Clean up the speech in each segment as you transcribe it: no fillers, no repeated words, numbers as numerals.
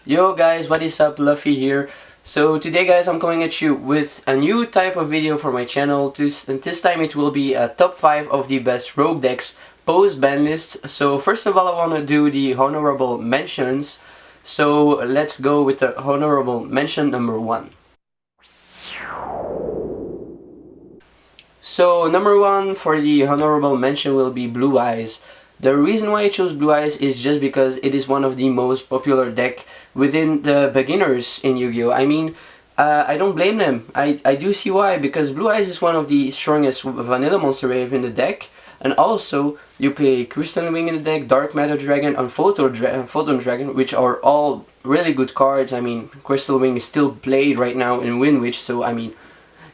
Yo guys, what is up? Luffy here. So today guys, I'm coming at you with a new type of video for my channel. And this time it will be a top 5 of the best rogue decks post-ban list. So first of all I want to do the honorable mentions. So let's go with the honorable mention number 1. So number 1 for the honorable mention will be Blue Eyes. The reason why I chose Blue Eyes is just because it is one of the most popular deck within the beginners in Yu-Gi-Oh! I mean, I don't blame them. I do see why, because Blue Eyes is one of the strongest vanilla monster wave in the deck, and also you play Crystal Wing in the deck, Dark Matter Dragon, and Photon Dragon, which are all really good cards. I mean, Crystal Wing is still played right now in Winwich, so I mean,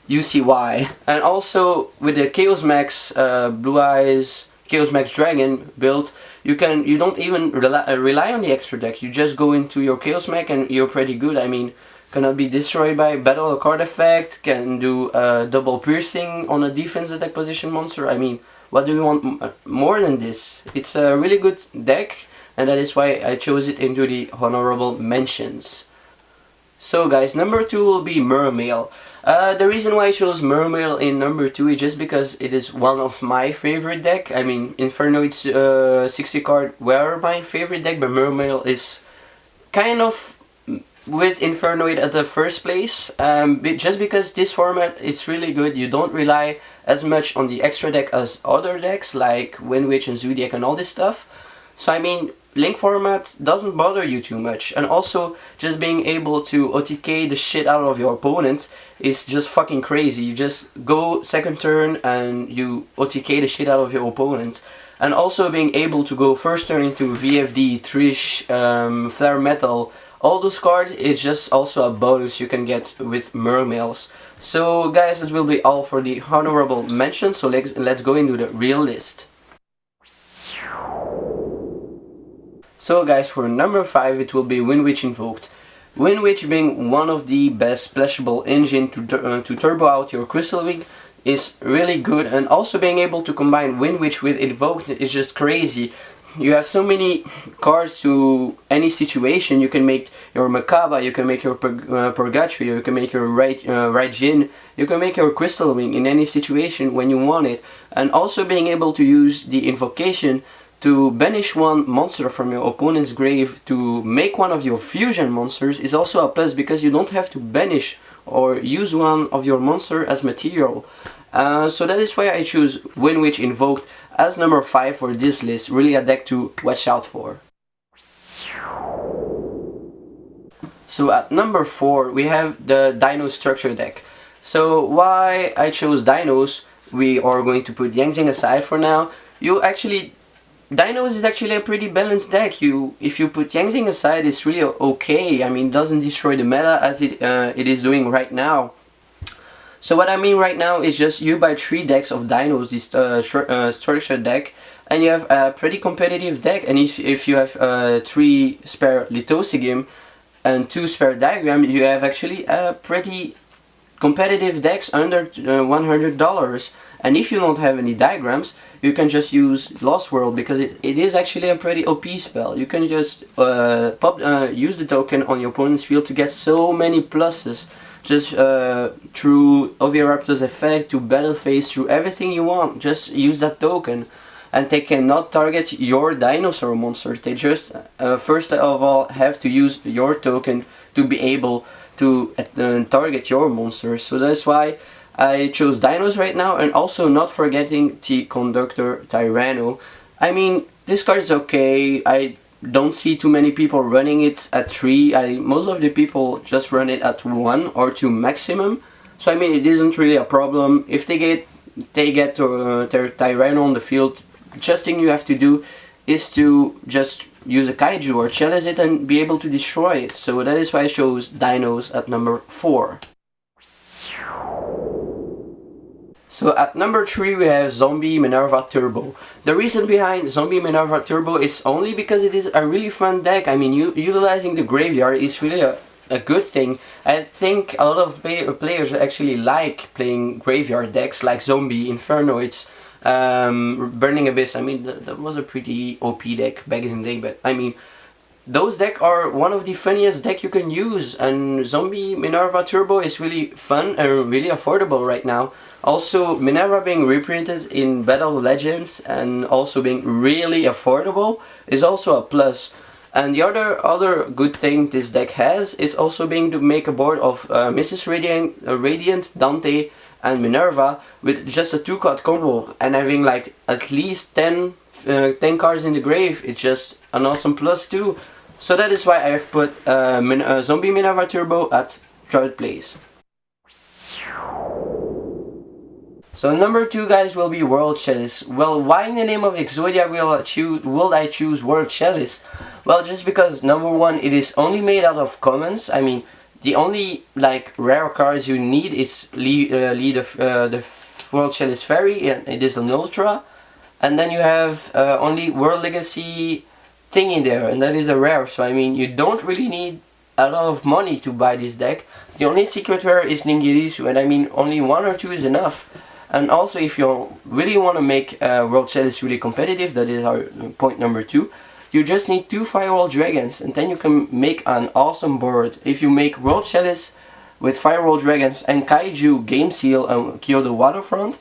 you see why. And also with the Chaos Max Blue Eyes Chaos Max Dragon build, you don't even rely on the extra deck. You just go into your Chaos Max and you're pretty good. I mean, cannot be destroyed by battle or card effect, can do double piercing on a defense attack position monster. I mean, what do you want more than this? It's a really good deck, and that is why I chose it into the honorable mentions. So guys, number 2 will be Mermail. The reason why I chose Mermail in number 2 is just because it is one of my favorite deck. I mean, Infernoid's 60 card were my favorite deck, but Mermail is kind of with Infernoid at the first place. Just because this format is really good, you don't rely as much on the extra deck as other decks like Winwich and Zodiac and all this stuff. So I mean, Link format doesn't bother you too much, and also just being able to OTK the shit out of your opponent is just fucking crazy. You just go second turn and you OTK the shit out of your opponent, and also being able to go first turn into VFD, Trish, Flare Metal, all those cards is just also a bonus you can get with Mermails. So guys, that will be all for the honorable mention, so let's go into the real list. So guys, for number 5 it will be Winwich Invoked. Winwich, being one of the best splashable engine to turbo out your Crystal Wing, is really good, and also being able to combine Winwich with Invoked is just crazy. You have so many cards to any situation. You can make your Makaba, you can make your Purgatory, you can make your Raijin, you can make your Crystal Wing in any situation when you want it, and also being able to use the invocation to banish one monster from your opponent's grave to make one of your fusion monsters is also a plus, because you don't have to banish or use one of your monster as material. So that is why I choose Winwich Invoked as number 5 for this list. Really a deck to watch out for. So at number 4 we have the Dino Structure deck. So why I chose Dinos, we are going to put Yang Zing aside for now. Dinos is actually a pretty balanced deck. If you put Yang Zing aside, it's really okay. I mean, it doesn't destroy the meta as it is doing right now. So what I mean right now is just you buy 3 decks of Dinos, this structure deck, and you have a pretty competitive deck. And if you have 3 spare Lithosigim and 2 spare Diagram, you have actually a pretty competitive decks under $100. And if you don't have any diagrams, you can just use Lost World, because it is actually a pretty OP spell. You can just use the token on your opponent's field to get so many pluses, just through Oviraptor's effect, to battle phase, through everything you want. Just use that token, and they cannot target your dinosaur monsters. They just first of all have to use your token to be able to target your monsters. So that's why I chose Dinos right now, and also not forgetting the Conductor Tyranno. I mean, this card is okay. I don't see too many people running it at 3. Most of the people just run it at 1 or 2 maximum. So I mean, it isn't really a problem. If they get their Tyranno on the field, just thing you have to do is to just use a Kaiju or chalice it and be able to destroy it. So that is why I chose Dinos at number 4. So at number 3 we have Zombie Minerva Turbo. The reason behind Zombie Minerva Turbo is only because it is a really fun deck. I mean, utilizing the graveyard is really a good thing. I think a lot of players actually like playing graveyard decks like Zombie, Infernoids, Burning Abyss. I mean, that was a pretty OP deck back in the day, but I mean, those decks are one of the funniest deck you can use, and Zombie Minerva Turbo is really fun and really affordable right now. Also, Minerva being reprinted in Battle of Legends and also being really affordable is also a plus. And the other good thing this deck has is also being to make a board of Mrs. Radiant, Dante and Minerva with just a 2-card combo, and having like at least 10 cards in the grave. It's just an awesome plus too. So that is why I have put Zombie Minerva Turbo at 3rd place. So number 2, guys, will be World Chalice. Well, why in the name of Exodia will I choose World Chalice? Well, just because number 1, it is only made out of commons. I mean, the only like rare cards you need is the World Chalice Fairy, and it is an Ultra. And then you have only World Legacy thing in there, and that is a rare. So I mean, you don't really need a lot of money to buy this deck. The only secret rare is Ningirisu, and I mean only 1 or 2 is enough. And also, if you really want to make World Chalice really competitive, that is our point number 2, you just need 2 Firewall Dragons, and then you can make an awesome board. If you make World Chalice with Firewall Dragons and Kaiju, Game Seal and Kyoto Waterfront,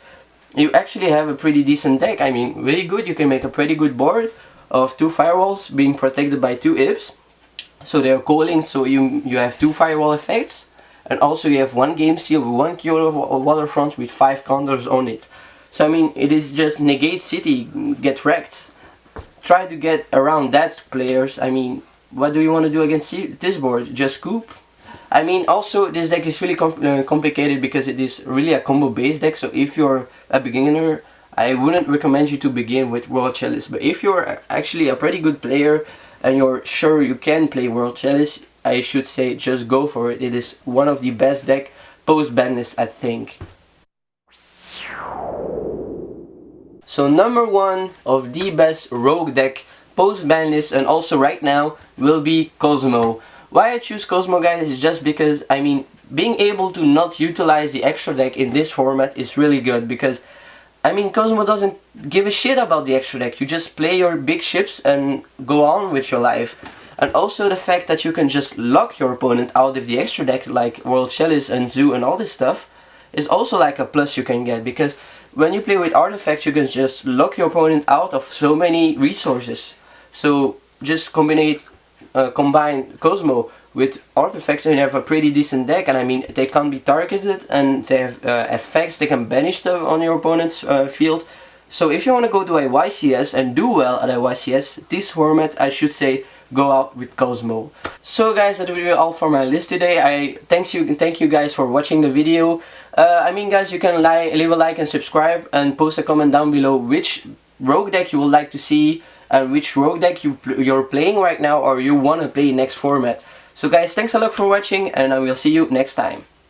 you actually have a pretty decent deck. I mean, really good. You can make a pretty good board of 2 firewalls being protected by 2 Ibs. So they're calling, so you have 2 firewall effects, and also you have 1 Game Seal with 1 Kyoto Waterfront with 5 counters on it. So I mean, it is just negate city, get wrecked. Try to get around that, players. I mean, what do you want to do against this board? Just scoop? I mean, also this deck is really complicated because it is really a combo based deck. So if you're a beginner, I wouldn't recommend you to begin with World Chalice. But if you're actually a pretty good player and you're sure you can play World Chalice, I should say just go for it. It is one of the best deck post-Banlist, I think. So number 1 of the best rogue deck post-Banlist and also right now will be Cosmo. Why I choose Cosmo, guys, is just because, I mean, being able to not utilize the extra deck in this format is really good, because I mean, Cosmo doesn't give a shit about the extra deck. You just play your big ships and go on with your life. And also the fact that you can just lock your opponent out of the extra deck, like World Chalice and Zoo and all this stuff, is also like a plus you can get, because when you play with artifacts you can just lock your opponent out of so many resources. So just combine Cosmo with artifacts and you have a pretty decent deck. And I mean, they can't be targeted and they have effects, they can banish them on your opponent's field. So if you want to go to a YCS and do well at a YCS, this format, I should say, go out with Cosmo. So guys, that will be all for my list today. I thank you guys for watching the video. I mean, guys, you can leave a like and subscribe and post a comment down below which rogue deck you would like to see and which rogue deck you're playing right now or you want to play next format. So guys, thanks a lot for watching, and I will see you next time.